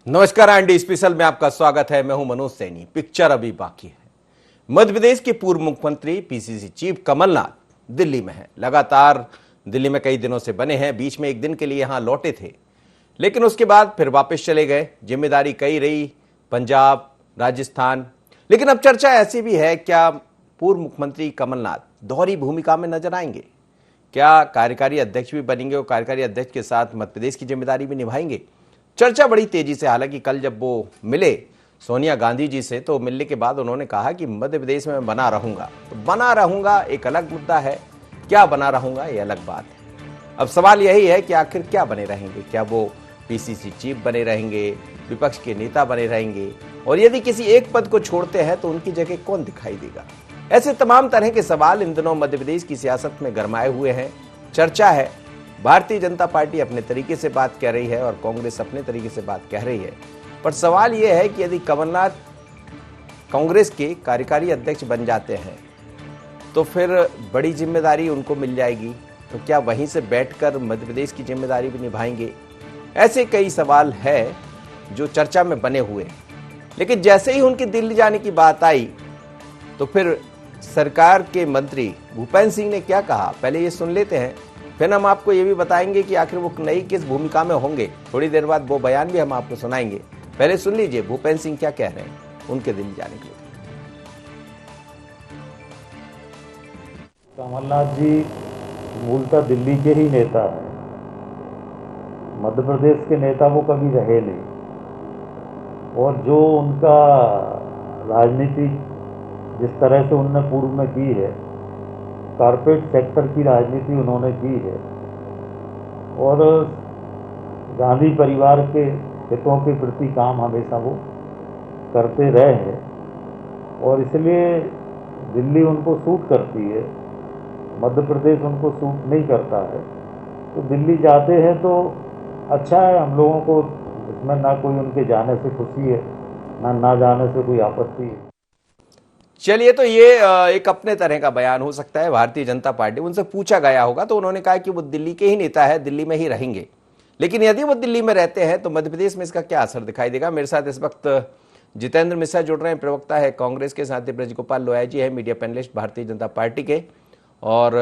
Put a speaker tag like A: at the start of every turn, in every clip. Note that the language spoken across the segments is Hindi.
A: नमस्कार, एनडी स्पेशल में आपका स्वागत है। मैं हूं मनोज सैनी। पिक्चर अभी बाकी है। मध्य प्रदेश के पूर्व मुख्यमंत्री पीसीसी चीफ कमलनाथ दिल्ली में हैं। लगातार दिल्ली में कई दिनों से बने हैं। बीच में एक दिन के लिए यहां लौटे थे, लेकिन उसके बाद फिर वापस चले गए। जिम्मेदारी कई रही, पंजाब, राजस्थान। लेकिन अब चर्चा ऐसी भी है, क्या पूर्व मुख्यमंत्री कमलनाथ दोहरी भूमिका में नजर आएंगे? क्या कार्यकारी अध्यक्ष भी बनेंगे और कार्यकारी अध्यक्ष के साथ मध्य प्रदेश की जिम्मेदारी भी निभाएंगे? चर्चा बड़ी तेजी से। हालांकि कल जब वो मिले सोनिया गांधी जी से, तो मिलने के बाद उन्होंने कहा कि मध्य प्रदेश में मैं बना रहूंगा। तो बना रहूंगा एक अलग मुद्दा है, क्या बना रहूंगा ये अलग बात है। अब सवाल यही है कि आखिर क्या बने रहेंगे? क्या वो पीसीसी चीफ बने रहेंगे, विपक्ष के नेता बने रहेंगे, और यदि किसी एक पद को छोड़ते हैं तो उनकी जगह कौन दिखाई देगा? ऐसे तमाम तरह के सवाल इन दिनों मध्य प्रदेश की सियासत में गरमाए हुए हैं। चर्चा है, भारतीय जनता पार्टी अपने तरीके से बात कह रही है और कांग्रेस अपने तरीके से बात कह रही है। पर सवाल यह है कि यदि कमलनाथ कांग्रेस के कार्यकारी अध्यक्ष बन जाते हैं तो फिर बड़ी जिम्मेदारी उनको मिल जाएगी, तो क्या वहीं से बैठकर मध्य प्रदेश की जिम्मेदारी भी निभाएंगे? ऐसे कई सवाल है जो चर्चा में बने हुए। लेकिन जैसे ही उनकी दिल्ली जाने की बात आई तो फिर सरकार के मंत्री भूपेंद्र सिंह ने क्या कहा, पहले ये सुन लेते हैं। फिर हम आपको ये भी बताएंगे कि आखिर वो नई किस भूमिका में होंगे। थोड़ी देर बाद वो बयान भी हम आपको सुनाएंगे। पहले सुन लीजिए भूपेंद्र सिंह क्या कह रहे हैं उनके दिल्ली जाने के लिए।
B: कमलनाथ जी मूलतः दिल्ली के ही नेता हैं। मध्य प्रदेश के नेता वो कभी रहे नहीं, और जो उनका राजनीति जिस तरह से उनने पूर्व में की है, कारपोरेट सेक्टर की राजनीति उन्होंने की है, और गांधी परिवार के हितों के प्रति काम हमेशा वो करते रहे हैं, और इसलिए दिल्ली उनको सूट करती है, मध्य प्रदेश उनको सूट नहीं करता है। तो दिल्ली जाते हैं तो अच्छा है, हम लोगों को इसमें ना कोई उनके जाने से खुशी है, ना जाने से कोई आपत्ति है।
A: चलिए, तो ये एक अपने तरह का बयान हो सकता है। भारतीय जनता पार्टी, उनसे पूछा गया होगा तो उन्होंने कहा कि वो दिल्ली के ही नेता है, दिल्ली में ही रहेंगे। लेकिन यदि वो दिल्ली में रहते हैं तो मध्य प्रदेश में इसका क्या असर दिखाई देगा? मेरे साथ इस वक्त जितेंद्र मिश्रा जुड़ रहे हैं, प्रवक्ता है कांग्रेस के। साथ ही ब्रजगोपाल लोया जी है, media panelist Bharatiya Janata party के, और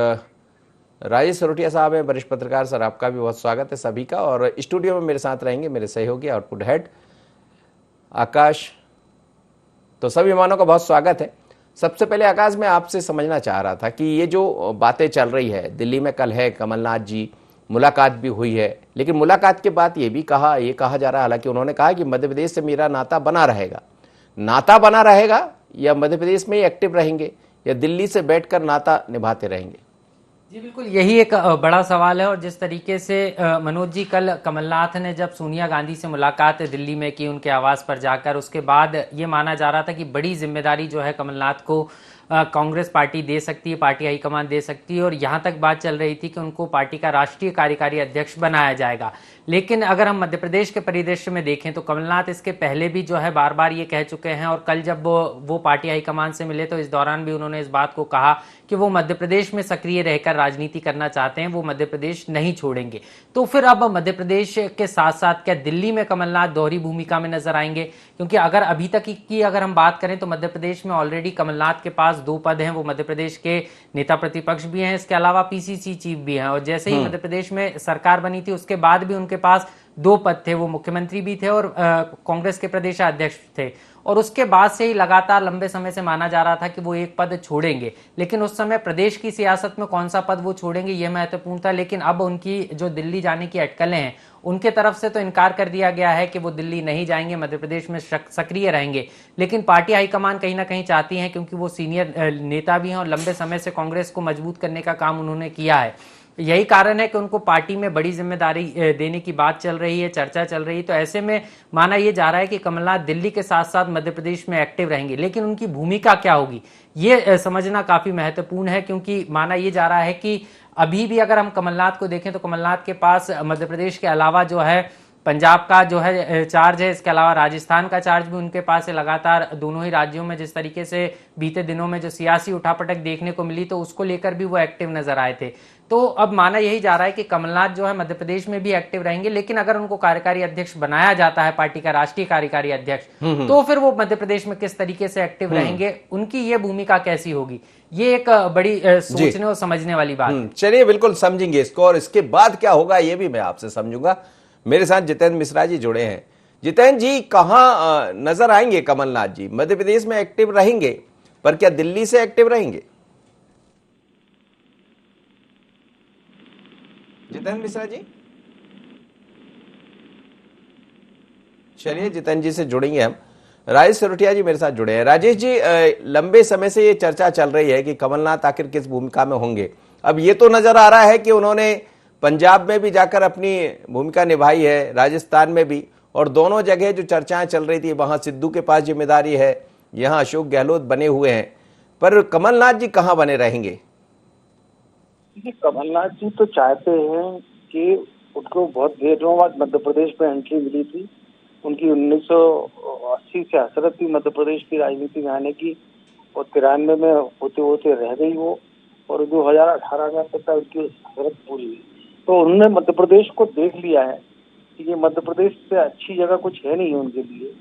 A: राजेश सरोटिया साहब हैं, वरिष्ठ पत्रकार। सर, आपका भी बहुत स्वागत है सभी का। और स्टूडियो में मेरे साथ रहेंगे मेरे सहयोगी आउटपुट हेड आकाश। तो सभी मेहमानों का बहुत स्वागत है। सबसे पहले आकाश, मैं आपसे समझना चाह रहा था कि ये जो बातें चल रही है, दिल्ली में कल है कमलनाथ जी, मुलाकात भी हुई है, लेकिन मुलाकात के बाद ये कहा जा रहा है, हालांकि उन्होंने कहा कि मध्य प्रदेश से मेरा नाता बना रहेगा। नाता बना रहेगा या मध्य प्रदेश में ही एक्टिव रहेंगे, या दिल्ली से बैठकर नाता निभाते रहेंगे?
C: जी बिल्कुल, यही एक बड़ा सवाल है। और जिस तरीके से मनोज जी, कल कमलनाथ ने जब सोनिया गांधी से मुलाकात दिल्ली में की उनके आवास पर जाकर, उसके बाद ये माना जा रहा था कि बड़ी जिम्मेदारी जो है कमलनाथ को कांग्रेस पार्टी दे सकती है, पार्टी हाईकमान दे सकती है, और यहाँ तक बात चल रही थी कि उनको पार्टी का राष्ट्रीय कार्यकारी अध्यक्ष बनाया जाएगा। लेकिन अगर हम मध्य प्रदेश के परिदृश्य में देखें तो कमलनाथ इसके पहले भी जो है बार बार ये कह चुके हैं, और कल जब वो पार्टी हाईकमान से मिले तो इस दौरान भी उन्होंने इस बात को कहा कि वो मध्य प्रदेश में सक्रिय रहकर राजनीति करना चाहते हैं, वो मध्य प्रदेश नहीं छोड़ेंगे। तो फिर अब मध्य प्रदेश के साथ साथ क्या दिल्ली में कमलनाथ दोहरी भूमिका में नजर आएंगे? क्योंकि अगर अभी तक की अगर हम बात करें तो मध्य प्रदेश में ऑलरेडी कमलनाथ के पास 2 पद हैं। वो मध्य प्रदेश के नेता प्रतिपक्ष भी हैं, इसके अलावा पीसीसी चीफ भी हैं, और जैसे ही मध्य प्रदेश में सरकार बनी थी उसके बाद भी उनके पास 2 पद थे। वो मुख्यमंत्री भी थे और कांग्रेस के प्रदेश अध्यक्ष थे, और उसके बाद से ही लगातार लंबे समय से माना जा रहा था कि वो एक पद छोड़ेंगे। लेकिन उस समय प्रदेश की सियासत में कौन सा पद वो छोड़ेंगे यह महत्वपूर्ण था। लेकिन अब उनकी जो दिल्ली जाने की अटकलें हैं, उनके तरफ से तो इनकार कर दिया गया है कि वो दिल्ली नहीं जाएंगे, मध्य प्रदेश में सक्रिय रहेंगे। लेकिन पार्टी हाईकमान कहीं ना कहीं चाहती है, क्योंकि वो सीनियर नेता भी हैं और लंबे समय से कांग्रेस को मजबूत करने का काम उन्होंने किया है। यही कारण है कि उनको पार्टी में बड़ी जिम्मेदारी देने की बात चल रही है, चर्चा चल रही है। तो ऐसे में माना यह जा रहा है कि कमलनाथ दिल्ली के साथ साथ मध्य प्रदेश में एक्टिव रहेंगे, लेकिन उनकी भूमिका क्या होगी ये समझना काफी महत्वपूर्ण है। क्योंकि माना यह जा रहा है कि अभी भी अगर हम कमलनाथ को देखें तो कमलनाथ के पास मध्य प्रदेश के अलावा जो है पंजाब का जो है चार्ज है, इसके अलावा राजस्थान का चार्ज भी उनके पास है। लगातार दोनों ही राज्यों में जिस तरीके से बीते दिनों में जो सियासी उठापटक देखने को मिली, तो उसको लेकर भी वो एक्टिव नजर आए थे। तो अब माना यही जा रहा है कि कमलनाथ जो है मध्य प्रदेश में भी एक्टिव रहेंगे, लेकिन अगर उनको कार्यकारी अध्यक्ष बनाया जाता है, पार्टी का राष्ट्रीय कार्यकारी अध्यक्ष, तो फिर वो मध्य प्रदेश में किस तरीके से एक्टिव रहेंगे, उनकी ये भूमिका कैसी होगी, ये एक बड़ी सोचने और समझने वाली बात है।
A: चलिए बिल्कुल समझेंगे इसको, और इसके बाद क्या होगा ये भी मैं आपसे समझूंगा। मेरे साथ जितेंद्र मिश्रा जी जुड़े हैं। जितेंद्र जी, कहां नजर आएंगे कमलनाथ जी? मध्य प्रदेश में एक्टिव रहेंगे, पर क्या दिल्ली से एक्टिव रहेंगे? जितेंद्र मिश्रा जी, चलिए जितेंद्र जी से जुड़ेंगे हम। राजेश सरोटिया जी मेरे साथ जुड़े हैं। राजेश जी, लंबे समय से ये चर्चा चल रही है कि कमलनाथ आखिर किस भूमिका में होंगे। अब ये तो नजर आ रहा है कि उन्होंने पंजाब में भी जाकर अपनी भूमिका निभाई है, राजस्थान में भी, और दोनों जगह जो चर्चाएं चल रही थी वहां सिद्धू के पास जिम्मेदारी है, यहां अशोक गहलोत बने हुए हैं, पर कमलनाथ जी कहां बने रहेंगे?
D: कमलनाथ जी तो चाहते हैं कि उनको बहुत देरों बाद मध्य प्रदेश में एंट्री मिली थी। उनकी 1980 से हसरत थी मध्य प्रदेश की राजनीति में आने की, और 93 में होते होते रह गई वो, और 2018 में तक उनकी हसरत पूरी हुई। तो उन्होंने मध्य प्रदेश को देख लिया है कि ये मध्य प्रदेश से अच्छी जगह कुछ है नहीं उनके लिए।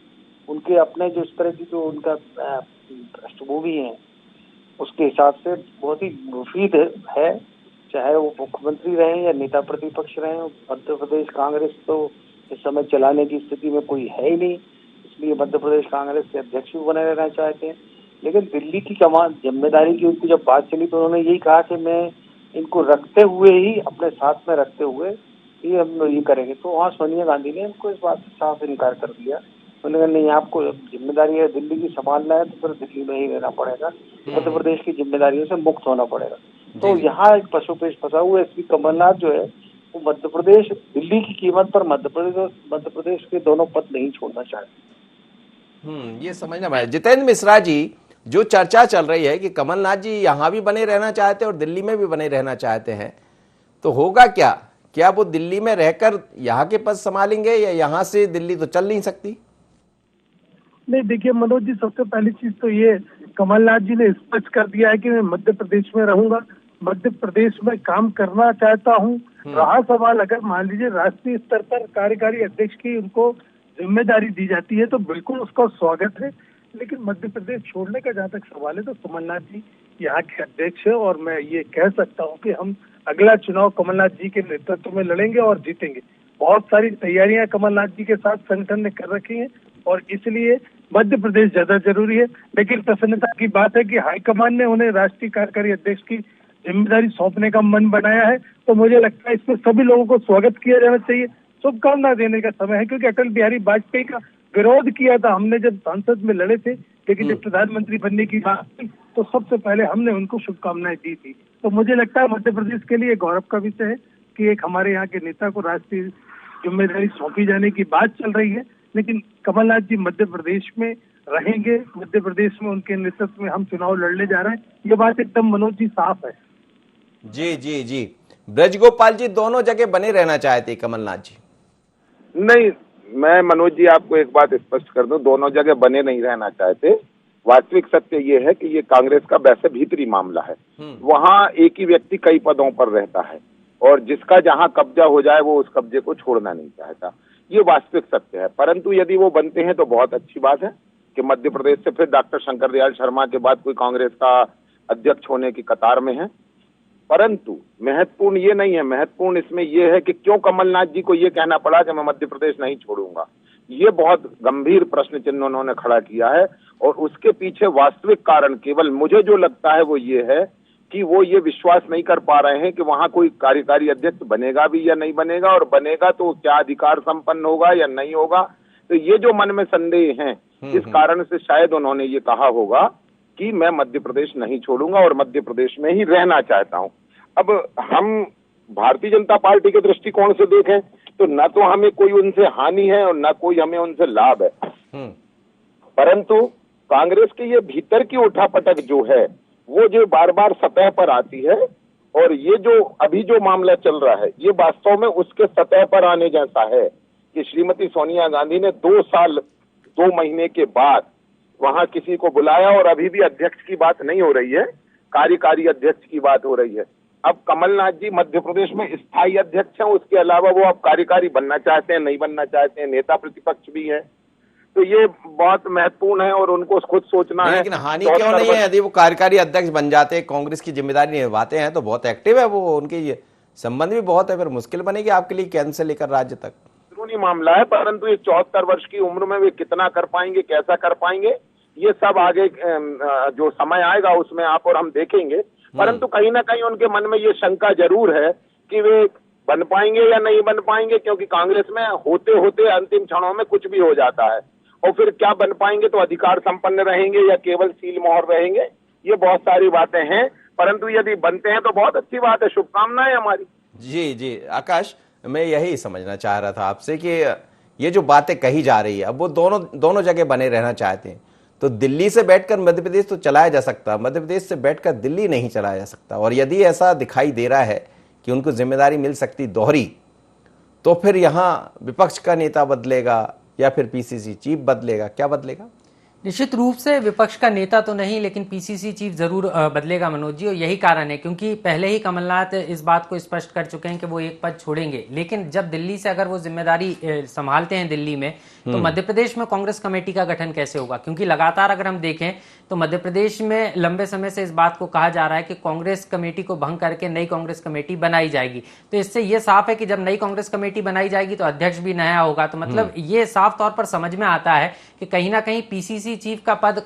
D: उनके अपने जो इस तरह की जो उनका पृष्ठभूमि है उसके हिसाब से बहुत ही मुफीद है, चाहे वो मुख्यमंत्री रहे या नेता प्रतिपक्ष रहे। मध्य प्रदेश कांग्रेस तो इस समय चलाने की स्थिति में कोई है ही नहीं, इसलिए मध्य प्रदेश कांग्रेस के अध्यक्ष भी बने रहना चाहते हैं। लेकिन दिल्ली की कमान जिम्मेदारी की उनकी जब बात चली तो उन्होंने यही कहा कि मैं इनको रखते हुए ही, अपने साथ में रखते हुए ये हम ये करेंगे। तो वहाँ सोनिया गांधी ने इनको इस बात से साफ इनकार कर दिया। उन्होंने कहा नहीं, आपको जिम्मेदारी है दिल्ली की संभालना है तो फिर दिल्ली में ही रहना पड़ेगा, मध्य प्रदेश की जिम्मेदारियों से मुक्त होना पड़ेगा। तो यहाँ एक पशुपेश फंसा हुआ है। इसलिए कमलनाथ जो है वो मध्य प्रदेश, दिल्ली की कीमत पर मध्य प्रदेश के दोनों पद नहीं छोड़ना चाहते।
A: ये समझना भाई। जितेंद्र मिश्रा जी, जो चर्चा चल रही है कि कमलनाथ जी यहां भी बने रहना चाहते हैं और दिल्ली में भी बने रहना चाहते हैं, तो होगा क्या? क्या वो दिल्ली में रहकर यहाँ के पद संभालेंगे या यहाँ से दिल्ली तो चल नहीं सकती?
E: नहीं, देखिए मनोज जी, सबसे पहली चीज तो ये कमलनाथ जी ने स्पष्ट कर दिया है कि मैं मध्य प्रदेश में रहूंगा, मध्य प्रदेश में काम करना चाहता हूं। रहा सवाल अगर मान लीजिए राष्ट्रीय स्तर पर कार्यकारी अध्यक्ष की उनको जिम्मेदारी दी जाती है तो बिल्कुल उसका स्वागत है। लेकिन मध्य प्रदेश छोड़ने का जहाँ तक सवाल है तो कमलनाथ जी यहाँ के अध्यक्ष है, और मैं ये कह सकता हूँ कि हम अगला चुनाव कमलनाथ जी के नेतृत्व में लड़ेंगे और जीतेंगे। बहुत सारी तैयारियां कमलनाथ जी के साथ संगठन ने कर रखी हैं और इसलिए मध्य प्रदेश ज्यादा जरूरी है। लेकिन प्रसन्नता की बात है कि हाईकमान ने उन्हें राष्ट्रीय कार्यकारी अध्यक्ष की जिम्मेदारी सौंपने का मन बनाया है, तो मुझे लगता है इसमें सभी लोगों को स्वागत किया जाना चाहिए। शुभकामना देने का समय है, क्योंकि अटल बिहारी वाजपेयी का विरोध किया था हमने जब संसद में लड़े थे, लेकिन जब प्रधानमंत्री बनने की बात थी तो सबसे पहले हमने उनको शुभकामनाएं दी थी। तो मुझे लगता है मध्य प्रदेश के लिए गौरव का विषय है कि एक हमारे यहाँ के नेता को राष्ट्रीय जिम्मेदारी सौंपी जाने की बात चल रही है। लेकिन कमलनाथ जी मध्य प्रदेश में रहेंगे, मध्य प्रदेश में उनके नेतृत्व में हम चुनाव लड़ने जा रहे हैं, ये बात एकदम मनोज जी साफ है।
A: जी जी जी। ब्रजगोपाल जी, दोनों जगह बने रहना चाहते कमलनाथ जी?
F: नहीं, मैं मनोज जी आपको एक बात स्पष्ट कर दूं, दोनों जगह बने नहीं रहना चाहते। वास्तविक सत्य ये है कि ये कांग्रेस का वैसे भीतरी मामला है। वहाँ एक ही व्यक्ति कई पदों पर रहता है और जिसका जहाँ कब्जा हो जाए वो उस कब्जे को छोड़ना नहीं चाहता। ये वास्तविक सत्य है। परंतु यदि वो बनते हैं तो बहुत अच्छी बात है कि मध्य प्रदेश से फिर डॉक्टर शंकर दयाल शर्मा के बाद कोई कांग्रेस का अध्यक्ष होने की कतार में है। परंतु महत्वपूर्ण ये नहीं है, महत्वपूर्ण इसमें ये है कि क्यों कमलनाथ जी को ये कहना पड़ा कि मैं मध्य प्रदेश नहीं छोड़ूंगा। ये बहुत गंभीर प्रश्न चिन्ह उन्होंने खड़ा किया है और उसके पीछे वास्तविक कारण केवल मुझे जो लगता है वो ये है कि वो ये विश्वास नहीं कर पा रहे हैं कि वहां कोई कार्यकारी अध्यक्ष बनेगा भी या नहीं बनेगा, और बनेगा तो क्या अधिकार संपन्न होगा या नहीं होगा। तो ये जो मन में संदेह है, इस कारण से शायद उन्होंने ये कहा होगा कि मैं मध्य प्रदेश नहीं छोड़ूंगा और मध्य प्रदेश में ही रहना चाहता हूं। अब हम भारतीय जनता पार्टी के दृष्टिकोण से देखें तो न तो हमें कोई उनसे हानि है और न कोई हमें उनसे लाभ है, परंतु कांग्रेस के ये भीतर की उठापटक जो है वो जो बार बार सतह पर आती है, और ये जो अभी जो मामला चल रहा है ये वास्तव में उसके सतह पर आने जैसा है कि श्रीमती सोनिया गांधी ने 2 साल 2 महीने के बाद वहां किसी को बुलाया और अभी भी अध्यक्ष की बात नहीं हो रही है, कार्यकारी अध्यक्ष की बात हो रही है। अब कमलनाथ जी मध्य प्रदेश में स्थायी अध्यक्ष हैं, उसके अलावा वो अब कार्यकारी बनना चाहते हैं, नहीं बनना चाहते हैं, नेता प्रतिपक्ष भी है। तो ये बहुत महत्वपूर्ण है और उनको खुद सोचना है।
A: लेकिन हानि क्यों नहीं है? यदि वो कार्यकारी अध्यक्ष बन जाते, कांग्रेस की जिम्मेदारी निभाते हैं, तो बहुत एक्टिव है वो, उनके संबंध भी बहुत है, फिर मुश्किल बनेगी आपके लिए कैंप से लेकर राज्य तक।
F: कानूनी मामला है, परंतु ये 74 वर्ष की उम्र में वे कितना कर पाएंगे, कैसा कर पाएंगे, ये सब आगे जो समय आएगा उसमें आप और हम देखेंगे। परंतु कहीं ना कहीं उनके मन में ये शंका जरूर है कि वे बन पाएंगे या नहीं बन पाएंगे, क्योंकि कांग्रेस में होते होते अंतिम क्षणों में कुछ भी हो जाता है। और फिर क्या बन पाएंगे, तो अधिकार संपन्न रहेंगे या केवल सील मोहर रहेंगे, ये बहुत सारी बातें हैं। परंतु यदि बनते हैं तो बहुत अच्छी बात है, शुभकामनाएं हमारी।
A: जी जी आकाश, मैं यही समझना चाह रहा था आपसे कि ये जो बातें कही जा रही है, अब वो दोनों जगह बने रहना चाहते हैं, तो दिल्ली से बैठकर मध्य प्रदेश तो चलाया जा सकता, मध्य प्रदेश से बैठकर दिल्ली नहीं चलाया जा सकता। और यदि ऐसा दिखाई दे रहा है कि उनको जिम्मेदारी मिल सकती दोहरी, तो फिर यहां विपक्ष का नेता बदलेगा या फिर पीसीसी चीफ बदलेगा? क्या बदलेगा?
C: निश्चित रूप से विपक्ष का नेता तो नहीं, लेकिन पीसीसी चीफ जरूर बदलेगा मनोज जी। और यही कारण है क्योंकि पहले ही कमलनाथ इस बात को स्पष्ट कर चुके हैं कि वो एक पद छोड़ेंगे, लेकिन जब दिल्ली से अगर वो जिम्मेदारी संभालते हैं दिल्ली में, तो मध्य प्रदेश में कांग्रेस कमेटी का गठन कैसे होगा? क्योंकि लगातार अगर हम देखें तो मध्य प्रदेश में लंबे समय से इस बात को कहा जा रहा है कि कांग्रेस कमेटी को भंग करके नई कांग्रेस कमेटी बनाई जाएगी। तो इससे ये साफ है कि जब नई कांग्रेस कमेटी बनाई जाएगी तो अध्यक्ष भी नया होगा। तो मतलब ये साफ तौर पर समझ में आता है कि कहीं ना कहीं पीसीसी चीफ का पद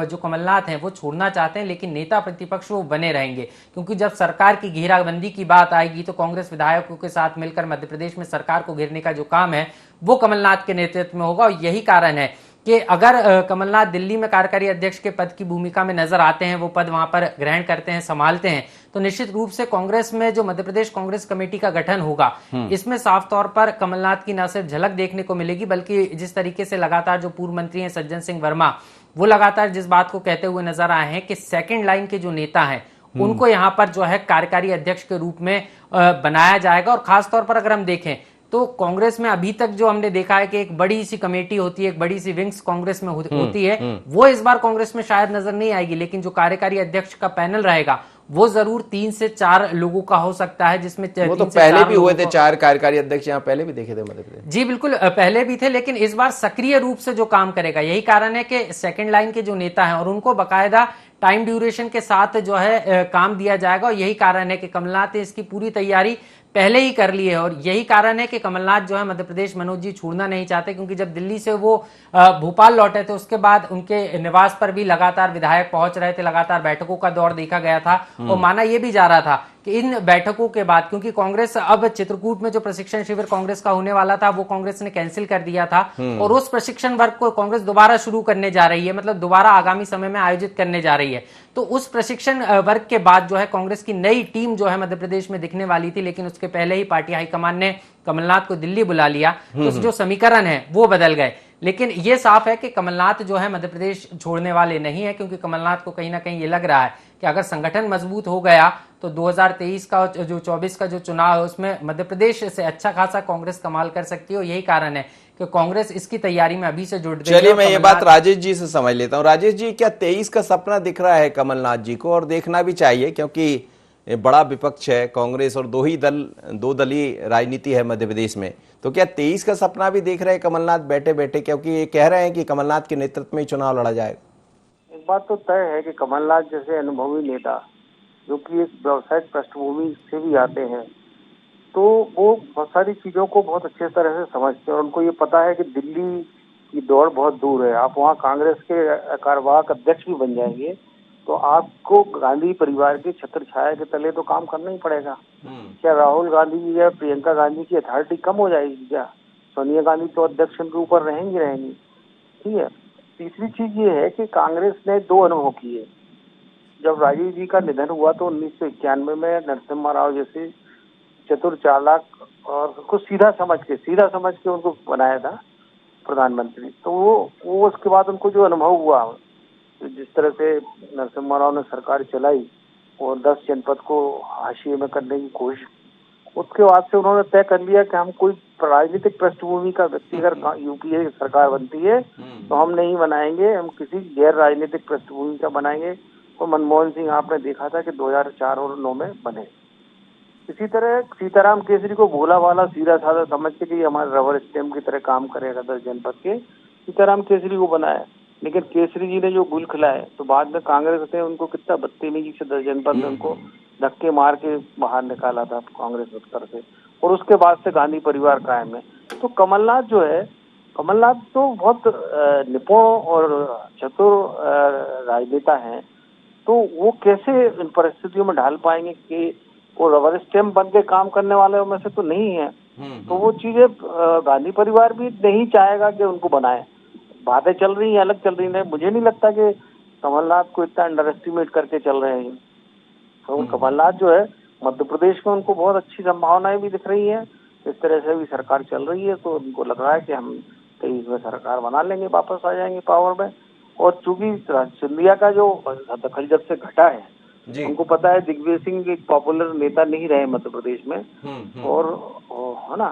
C: जो कमलनाथ हैं वो छोड़ना चाहते हैं, लेकिन नेता प्रतिपक्ष वो बने रहेंगे। क्योंकि जब सरकार की घेराबंदी की बात आएगी तो कांग्रेस विधायकों के साथ मिलकर मध्य प्रदेश में सरकार को घेरने का जो काम है वो कमलनाथ के नेतृत्व में होगा। और यही कारण है कि अगर कमलनाथ दिल्ली में कार्यकारी अध्यक्ष के पद की भूमिका में नजर आते हैं, वो पद वहां पर ग्रहण करते हैं, संभालते हैं, तो निश्चित रूप से कांग्रेस में जो मध्य प्रदेश कांग्रेस कमेटी का गठन होगा, इसमें साफ तौर पर कमलनाथ की न सिर्फ झलक देखने को मिलेगी, बल्कि जिस तरीके से लगातार जो पूर्व मंत्री हैं सज्जन सिंह वर्मा, वो लगातार जिस बात को कहते हुए नजर आए हैं कि सेकेंड लाइन के जो नेता हैं उनको यहां पर जो है कार्यकारी अध्यक्ष के रूप में बनाया जाएगा। और खासतौर पर अगर हम देखें तो कांग्रेस में अभी तक जो हमने देखा है कि एक बड़ी सी कमेटी होती है, एक बड़ी सी विंग्स कांग्रेस में होती है, वो इस बार कांग्रेस में शायद नजर नहीं आएगी। लेकिन जो कार्यकारी अध्यक्ष का पैनल रहेगा वो जरूर 3 से 4 लोगों का हो सकता है, जिसमें
A: वो तो पहले भी हुए थे 4 कार्यकारी अध्यक्ष, यहाँ पहले भी देखे थे मध्य प्रदेश।
C: जी बिल्कुल, पहले भी थे, लेकिन इस बार सक्रिय रूप से जो काम करेगा, यही कारण है कि सेकंड लाइन के जो नेता हैं और उनको बकायदा टाइम ड्यूरेशन के साथ जो है काम दिया जाएगा। और यही कारण है कि कमलनाथ ने इसकी पूरी तैयारी पहले ही कर ली है। और यही कारण है कि कमलनाथ जो है मध्य प्रदेश मनोज जी छोड़ना नहीं चाहते, क्योंकि जब दिल्ली से वो भोपाल लौटे थे उसके बाद उनके निवास पर भी लगातार विधायक पहुंच रहे थे, लगातार बैठकों का दौर देखा गया था। और माना यह भी जा रहा था कि इन बैठकों के बाद, क्योंकि कांग्रेस अब चित्रकूट में जो प्रशिक्षण शिविर कांग्रेस का होने वाला था वो कांग्रेस ने कैंसिल कर दिया था, और उस प्रशिक्षण वर्ग को कांग्रेस दोबारा शुरू करने जा रही है, मतलब दोबारा आगामी समय में आयोजित करने जा रही है। तो उस प्रशिक्षण वर्ग के बाद जो है कांग्रेस की नई टीम जो है मध्य प्रदेश में दिखने वाली थी, लेकिन उसके पहले ही पार्टी हाईकमान ने कमलनाथ को दिल्ली बुला लिया, तो जो समीकरण है वो बदल गए। लेकिन ये साफ है कि कमलनाथ जो है मध्य प्रदेश छोड़ने वाले नहीं है, क्योंकि कमलनाथ को कहीं ना कहीं ये लग रहा है कि अगर संगठन मजबूत हो गया तो 2023 का जो 24 का जो चुनाव है उसमें मध्य प्रदेश से अच्छा खासा कांग्रेस कमाल कर सकती है। और यही कारण है कि कांग्रेस इसकी तैयारी में अभी से जुट गई है।
A: चलिए मैं ये बात राजेश जी से समझ लेता हूँ। राजेश जी, क्या 23 का सपना दिख रहा है कमलनाथ जी को? और देखना भी चाहिए, क्योंकि बड़ा विपक्ष है कांग्रेस और दो दलीय राजनीति है मध्य प्रदेश में। तो क्या 23 का सपना भी देख रहे हैं कमलनाथ बैठे बैठे? क्योंकि ये कह रहे हैं कि कमलनाथ के नेतृत्व में ही चुनाव लड़ा जाएगा।
D: एक बात तो तय है कि कमलनाथ जैसे अनुभवी नेता जो कि एक व्यावसायिक पृष्ठभूमि से भी आते हैं, तो वो बहुत सारी चीजों को बहुत अच्छे तरह से समझते हैं। और उनको ये पता है कि दिल्ली की दौड़ बहुत दूर है। आप वहाँ कांग्रेस के कार्यवाहक अध्यक्ष भी बन जाएंगे तो आपको गांधी परिवार के छत्र छाया के तले तो काम करना ही पड़ेगा। क्या राहुल गांधी या प्रियंका गांधी की अथॉरिटी कम हो जाएगी क्या? सोनिया गांधी तो अध्यक्ष के ऊपर रहेंगी। ठीक है। तीसरी चीज ये है कि कांग्रेस ने 2 अनुभव किए। जब राजीव जी का निधन हुआ तो 1991 में नरसिम्हा राव जैसे चतुर चालाक और कुछ सीधा समझ के उनको बनाया था प्रधानमंत्री। तो वो उसके बाद उनको जो अनुभव हुआ, जिस तरह से नरसिम्हा राव ने सरकार चलाई और 10 जनपद को हाशिए में करने की कोशिश, उसके बाद से उन्होंने तय कर लिया कि हम कोई राजनीतिक पृष्ठभूमि का व्यक्ति अगर यूपीए सरकार बनती है तो हम नहीं बनाएंगे, हम किसी गैर राजनीतिक पृष्ठभूमि का बनाएंगे। और मनमोहन सिंह आपने देखा था कि 2004 और 2009 में बने। इसी तरह सीताराम केसरी को भोला भाला सीधा साधा समझ के कि हमारे रबर स्टैम्प की तरह काम करेगा 10 जनपद के, सीताराम केसरी को बनाया। लेकिन केसरी जी ने जो गुल खिलाए तो बाद में कांग्रेस ने उनको कितना बदतमीजी से 10 जनपद में उनको धक्के मार के बाहर निकाला था कांग्रेस दफ्तर से, और उसके बाद से गांधी परिवार कायम है। तो कमलनाथ जो है, कमलनाथ तो बहुत निपुण और चतुर राजनेता हैं, तो वो कैसे इन परिस्थितियों में ढाल पाएंगे कि वो रबर स्टैम्प बन के काम करने वाले में से तो नहीं है। तो वो चीजें गांधी परिवार भी नहीं चाहेगा कि उनको बनाए। बातें चल रही हैं, अलग चल रही हैं। मुझे नहीं लगता कि कमलनाथ को इतना अंडर एस्टिमेट करके चल रहे हैं। तो कमलनाथ जो है मध्य प्रदेश में उनको बहुत अच्छी संभावनाएं भी दिख रही हैं, इस तरह से भी सरकार चल रही है, तो उनको लग रहा है कि हम 23 में सरकार बना लेंगे, वापस आ जाएंगे पावर में। और चूंकि सिंधिया का जो दखल जब से घटा है, उनको पता है दिग्विजय सिंह एक पॉपुलर नेता नहीं रहे मध्य प्रदेश में, और है ना,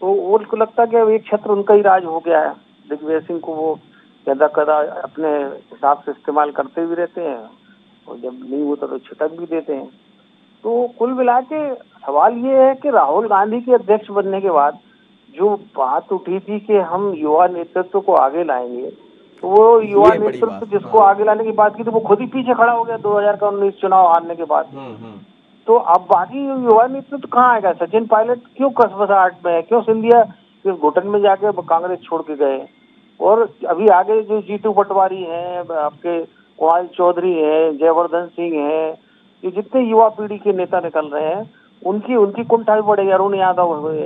D: तो उनको लगता है कि अब एक क्षेत्र उनका ही राज हो गया है। दिग्विजय सिंह को वो कदा कदा अपने हिसाब से इस्तेमाल करते भी रहते हैं, और जब नहीं होता तो छिटक भी देते हैं। तो कुल मिला के सवाल ये है कि राहुल गांधी के अध्यक्ष बनने के बाद जो बात उठी थी कि हम युवा नेतृत्व को आगे लाएंगे, तो वो युवा नेतृत्व जिसको आगे लाने की बात की, तो वो खुद ही पीछे खड़ा हो गया 2019 चुनाव हारने के बाद। तो अब बाकी युवा नेतृत्व कहाँ आएगा? सचिन पायलट क्यों कसवसाहट में है? क्यों सिंधिया इस घुटन में जाके कांग्रेस छोड़ के गए? और अभी आगे जो जीतू पटवारी हैं, आपके कुणाल चौधरी हैं, जयवर्धन सिंह हैं, ये जितने युवा पीढ़ी के नेता निकल रहे हैं, उनकी कुंठा भी बढ़ेगी। अरुण यादव हुए,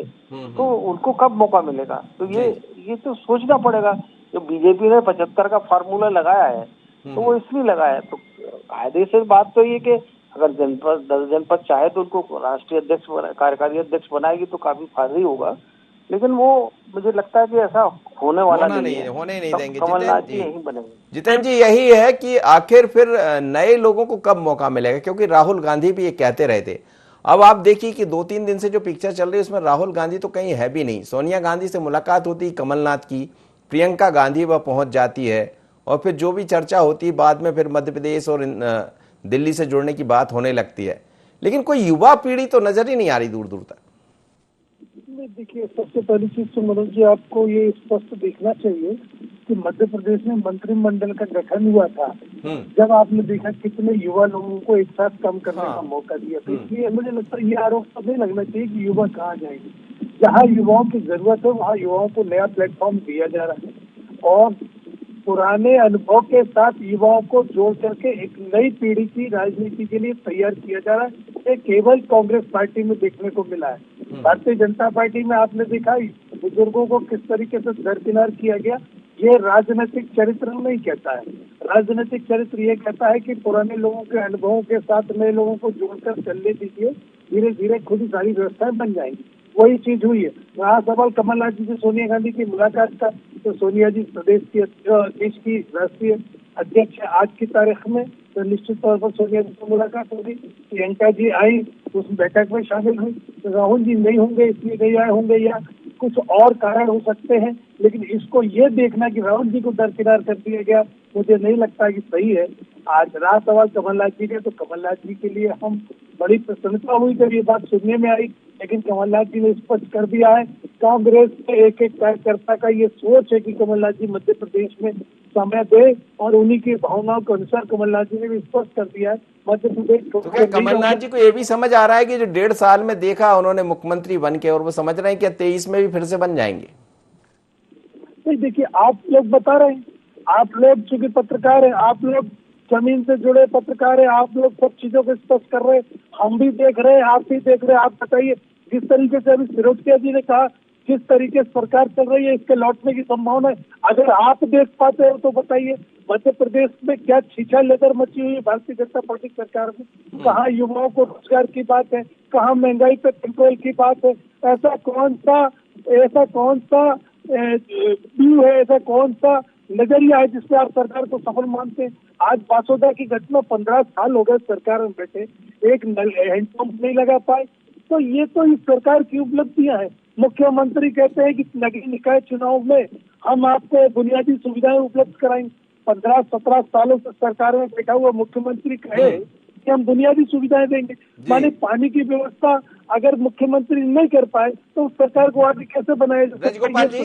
D: तो उनको कब मौका मिलेगा? तो ये तो सोचना पड़ेगा। जो बीजेपी ने 75 का फार्मूला लगाया है, तो वो इसलिए लगाया है। तो कायदे से बात तो ये कि अगर जनपद 10 जनपद चाहे तो उनको राष्ट्रीय अध्यक्ष कार्यकारी अध्यक्ष बनाएगी तो काफी फायदा ही होगा। लेकिन वो मुझे लगता है कि ऐसा होने वाला नहीं है,
A: होने नहीं देंगे।
D: कमलनाथ जी यही बनेंगे।
A: जितेंद्र जी, यही है कि आखिर फिर नए लोगों को कब मौका मिलेगा, क्योंकि राहुल गांधी भी ये कहते रहे थे। अब आप देखिए कि 2-3 दिन से जो पिक्चर चल रही है उसमें राहुल गांधी तो कहीं है भी नहीं। सोनिया गांधी से मुलाकात होती कमलनाथ की, प्रियंका गांधी वह पहुंच जाती है, और फिर जो भी चर्चा होती है बाद में फिर मध्य प्रदेश और दिल्ली से जुड़ने की बात होने लगती है, लेकिन कोई युवा पीढ़ी तो नजर ही नहीं आ रही दूर दूर तक।
E: देखिए, सबसे पहली चीज तो मनोज जी आपको ये स्पष्ट देखना चाहिए कि मध्य प्रदेश में मंत्रिमंडल का गठन हुआ था, जब आपने देखा कितने युवा लोगों को एक साथ काम करने का मौका दिया। तो इसलिए मुझे लगता है ये आरोप तो नहीं लगना चाहिए कि युवा कहाँ जाएंगे। जहाँ युवाओं की जरूरत है वहाँ युवाओं को नया प्लेटफॉर्म दिया जा रहा है, और पुराने अनुभव के साथ युवाओं को जोड़ करके एक नई पीढ़ी की राजनीति के लिए तैयार किया जा रहा है। ये केवल कांग्रेस पार्टी में देखने को मिला है। भारतीय जनता पार्टी में आपने देखा बुजुर्गों को किस तरीके से दरकिनार किया गया। ये राजनीतिक चरित्र नहीं कहता है। राजनीतिक चरित्र ये कहता है कि पुराने लोगों के अनुभवों के साथ नए लोगों को जोड़कर चलने दीजिए, धीरे धीरे खुद ही सारी व्यवस्थाएं बन जाएंगी। वही चीज हुई है। रहा सवाल कमलनाथ जी से सोनिया गांधी की मुलाकात का, तो सोनिया जी प्रदेश की देश की राष्ट्रीय अध्यक्ष आज की तारीख में, तो निश्चित तौर पर सोनिया जी से मुलाकात होगी। प्रियंका जी आई, उस बैठक में शामिल हुई। तो राहुल जी नहीं होंगे इसलिए नहीं आए होंगे, या कुछ और कारण हो सकते हैं, लेकिन इसको ये देखना कि राहुल जी को दरकिनार कर दिया गया, मुझे नहीं लगता कि सही है। आज रहा सवाल कमलनाथ जी का, तो कमलनाथ जी के लिए हम बड़ी प्रसन्नता हुई जब ये बात सुनने में आई, लेकिन कमलनाथ जी ने स्पष्ट कर दिया है। कांग्रेस के एक एक कार्यकर्ता का ये सोच है कि कमलनाथ जी मध्य प्रदेश में समय दे, और उन्हीं की भावनाओं के अनुसार कमलनाथ जी ने भी स्पष्ट कर दिया है मध्य प्रदेश।
A: तो क्या कमलनाथ जी को ये भी समझ आ रहा है कि जो 1.5 साल में देखा उन्होंने मुख्यमंत्री बन के, और वो समझ रहे हैं कि 23 में भी फिर से बन जाएंगे?
E: नहीं, देखिए, आप लोग बता रहे हैं, आप लोग चूंकि पत्रकार हैं, आप लोग जमीन से जुड़े पत्रकार हैं, आप लोग सब चीजों को स्पष्ट कर रहे हैं, हम भी देख रहे हैं, आप भी देख रहे हैं। आप बताइए, जिस तरीके से अभी सिरोटिया जी ने कहा, किस तरीके से सरकार चल रही है, इसके लौटने की संभावना है। अगर आप देख पाते हो तो बताइए, मध्य प्रदेश में क्या छीछा लेदर मची हुई है भारतीय जनता पार्टी सरकार में। कहाँ युवाओं को रोजगार की बात है, कहाँ महंगाई पे कंट्रोल की बात है। ऐसा कौन सा व्यू है, ऐसा कौन सा नजरिया है जिससे आप सरकार को सफल मानते हैं। आज बासोदा की घटना 15 साल हो गए सरकार में बैठे, एक हैंडपंप नहीं लगा पाए। तो ये तो इस सरकार की उपलब्धियां हैं। मुख्यमंत्री कहते हैं कि नगरीय निकाय चुनाव में हम आपको बुनियादी सुविधाएं उपलब्ध कराएंगे। 15-17 सालों से सरकार में बैठा हुआ मुख्यमंत्री कहे कि हम बुनियादी सुविधाएं देंगे। माने पानी की व्यवस्था अगर मुख्यमंत्री नहीं कर पाए तो सरकार को आगे कैसे बनाया जा सकता है?
A: ब्रजगोपाल जी,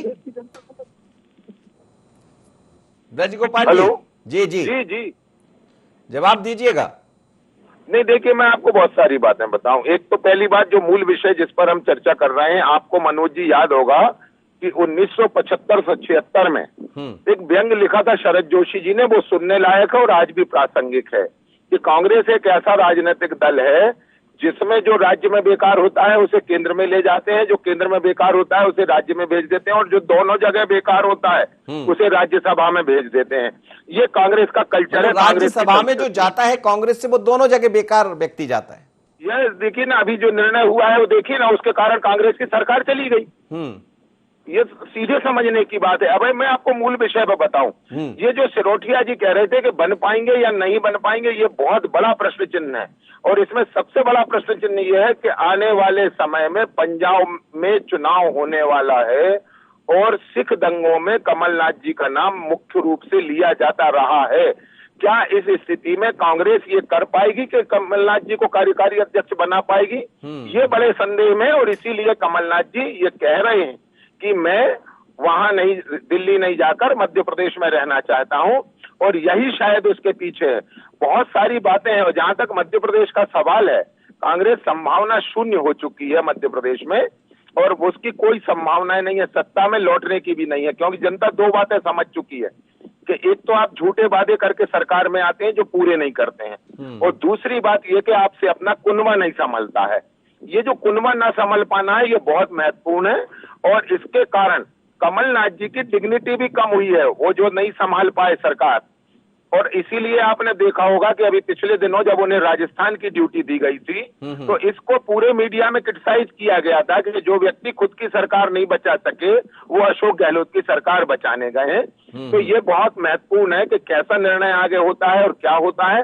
A: ब्रजगोपाल
F: हेलो
A: जी, जी
F: जी जी
A: जवाब दीजिएगा।
F: नहीं, देखिए मैं आपको बहुत सारी बातें बताऊं। एक तो पहली बात, जो मूल विषय जिस पर हम चर्चा कर रहे हैं, आपको मनोज जी याद होगा कि 1975 से 76 में एक व्यंग लिखा था शरद जोशी जी ने, वो सुनने लायक है और आज भी प्रासंगिक है, कि कांग्रेस एक ऐसा राजनीतिक दल है जिसमें जो राज्य में बेकार होता है उसे केंद्र में ले जाते हैं, जो केंद्र में बेकार होता है उसे राज्य में भेज देते हैं, और जो दोनों जगह बेकार होता है उसे राज्यसभा में भेज देते हैं। ये कांग्रेस का कल्चर है।
A: राज्यसभा में जो जाता है कांग्रेस से, वो दोनों जगह बेकार व्यक्ति जाता है।
F: यह देखिए ना, अभी जो निर्णय हुआ है वो देखिए ना, उसके कारण कांग्रेस की सरकार चली गई। ये सीधे समझने की बात है। अब मैं आपको मूल विषय पर बताऊं, ये जो सिरोठिया जी कह रहे थे कि बन पाएंगे या नहीं बन पाएंगे, ये बहुत बड़ा प्रश्न चिन्ह है। और इसमें सबसे बड़ा प्रश्न चिन्ह ये है कि आने वाले समय में पंजाब में चुनाव होने वाला है और सिख दंगों में कमलनाथ जी का नाम मुख्य रूप से लिया जाता रहा है। क्या इस स्थिति में कांग्रेस ये कर पाएगी कि कमलनाथ जी को कार्यकारी अध्यक्ष बना पाएगी? ये बड़े संदेह में, और इसीलिए कमलनाथ जी ये कह रहे हैं कि मैं वहां नहीं, दिल्ली नहीं जाकर मध्य प्रदेश में रहना चाहता हूं, और यही शायद उसके पीछे है। बहुत सारी बातें हैं, और जहां तक मध्य प्रदेश का सवाल है, कांग्रेस संभावना शून्य हो चुकी है मध्य प्रदेश में, और उसकी कोई संभावनाएं नहीं है, सत्ता में लौटने की भी नहीं है, क्योंकि जनता दो बातें समझ चुकी है कि एक तो आप झूठे वादे करके सरकार में आते हैं जो पूरे नहीं करते हैं, और दूसरी बात यह कि आपसे अपना कुनबा नहीं संभलता है। ये जो कुनबा ना संभल पाना है, ये बहुत महत्वपूर्ण है, और इसके कारण कमलनाथ जी की डिग्निटी भी कम हुई है, वो जो नहीं संभाल पाए सरकार। और इसीलिए आपने देखा होगा कि अभी पिछले दिनों जब उन्हें राजस्थान की ड्यूटी दी गई थी, तो इसको पूरे मीडिया में क्रिटिसाइज किया गया था कि जो व्यक्ति खुद की सरकार नहीं बचा सके वो अशोक गहलोत की सरकार बचाने गए हैं। तो ये बहुत महत्वपूर्ण है कि कैसा निर्णय आगे होता है और क्या होता है।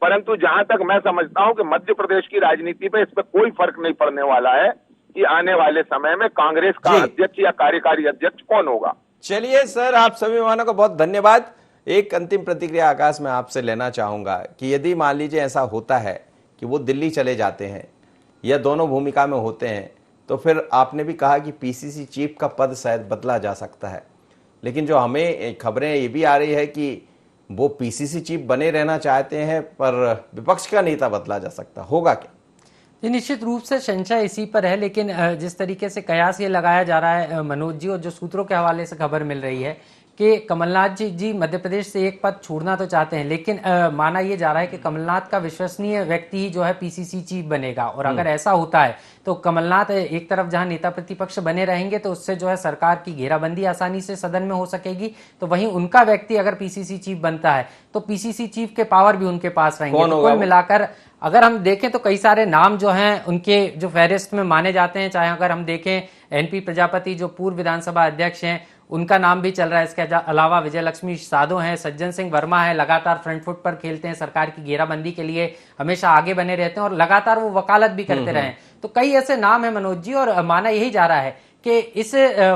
F: परंतु जहां तक मैं समझता हूं कि मध्य प्रदेश की राजनीति पे इस पर कोई फर्क नहीं पड़ने वाला है कि आने वाले समय में कांग्रेस का अध्यक्ष या कार्यकारी अध्यक्ष कौन होगा।
A: चलिए सर, आप सभी मेहमानों को बहुत धन्यवाद। एक अंतिम प्रतिक्रिया आकाश में आपसे लेना चाहूंगा कि यदि मान लीजिए ऐसा होता है कि वो दिल्ली चले जाते हैं या दोनों भूमिका में होते हैं, तो फिर आपने भी कहा कि पीसीसी चीफ का पद शायद बदला जा सकता है, लेकिन जो हमें खबरें ये भी आ रही है कि वो पीसीसी चीफ बने रहना चाहते हैं, पर विपक्ष का नेता बदला जा सकता, होगा क्या?
C: ये निश्चित रूप से संशय इसी पर है, लेकिन जिस तरीके से कयास ये लगाया जा रहा है मनोज जी, और जो सूत्रों के हवाले से खबर मिल रही है कि कमलनाथ जी मध्य प्रदेश से एक पद छोड़ना तो चाहते हैं, लेकिन माना यह जा रहा है कि कमलनाथ का विश्वसनीय व्यक्ति ही जो है पीसीसी चीफ बनेगा। और अगर ऐसा होता है तो कमलनाथ एक तरफ जहां नेता प्रतिपक्ष बने रहेंगे तो उससे जो है सरकार की घेराबंदी आसानी से सदन में हो सकेगी, तो वहीं उनका व्यक्ति अगर पीसीसी चीफ बनता है तो पीसीसी चीफ के पावर भी उनके पास रहेंगे। तो कुल मिलाकर अगर हम देखें तो कई सारे नाम जो हैं उनके जो फहरिस्त में माने जाते हैं, चाहे अगर हम देखें एनपी प्रजापति जो पूर्व विधानसभा अध्यक्ष हैं उनका नाम भी चल रहा है, इसके अलावा विजय लक्ष्मी साधो हैं, सज्जन सिंह वर्मा है, लगातार फ्रंट फुट पर खेलते हैं, सरकार की घेराबंदी के लिए हमेशा आगे बने रहते हैं और लगातार वो वकालत भी करते रहे। तो कई ऐसे नाम है मनोज जी, और माना यही जा रहा है कि इस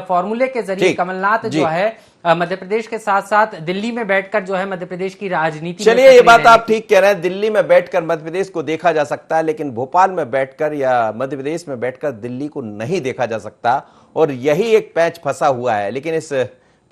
C: फॉर्मूले के जरिए कमलनाथ जो है मध्य प्रदेश के साथ साथ दिल्ली में बैठकर जो है मध्य प्रदेश की राजनीति।
A: चलिए, ये बात आप ठीक कह रहे हैं, दिल्ली में बैठकर मध्य प्रदेश को देखा जा सकता है, लेकिन भोपाल में बैठकर या मध्य प्रदेश में बैठकर दिल्ली को नहीं देखा जा सकता, और यही एक पैच फंसा हुआ है। लेकिन इस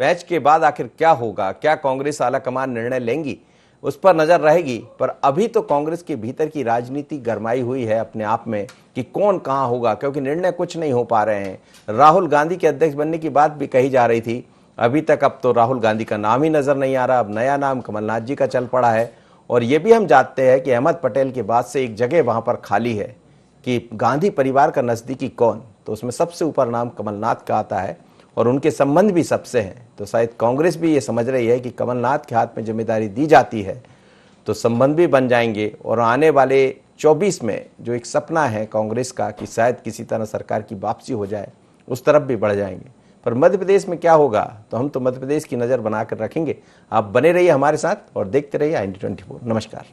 A: पैच के बाद आखिर क्या होगा, क्या कांग्रेस आला कमान निर्णय लेंगी, उस पर नजर रहेगी। पर अभी तो कांग्रेस के भीतर की राजनीति गरमाई हुई है अपने आप में कि कौन कहां होगा, क्योंकि निर्णय कुछ नहीं हो पा रहे हैं। राहुल गांधी के अध्यक्ष बनने की बात भी कही जा रही थी, अभी तक अब तो राहुल गांधी का नाम ही नजर नहीं आ रहा। अब नया नाम कमलनाथ जी का चल पड़ा है, और ये भी हम जानते हैं कि अहमद पटेल के बाद से एक जगह वहां पर खाली है कि गांधी परिवार का नजदीकी कौन, तो उसमें सबसे ऊपर नाम कमलनाथ का आता है, और उनके संबंध भी सबसे हैं। तो शायद कांग्रेस भी ये समझ रही है कि कमलनाथ के हाथ में जिम्मेदारी दी जाती है तो संबंध भी बन जाएंगे, और आने वाले 24 में जो एक सपना है कांग्रेस का कि शायद किसी तरह सरकार की वापसी हो जाए, उस तरफ भी बढ़ जाएंगे। पर मध्य प्रदेश में क्या होगा, तो हम तो मध्य प्रदेश की नज़र बनाकर रखेंगे। आप बने रहिए हमारे साथ और देखते रहिए IND24। नमस्कार।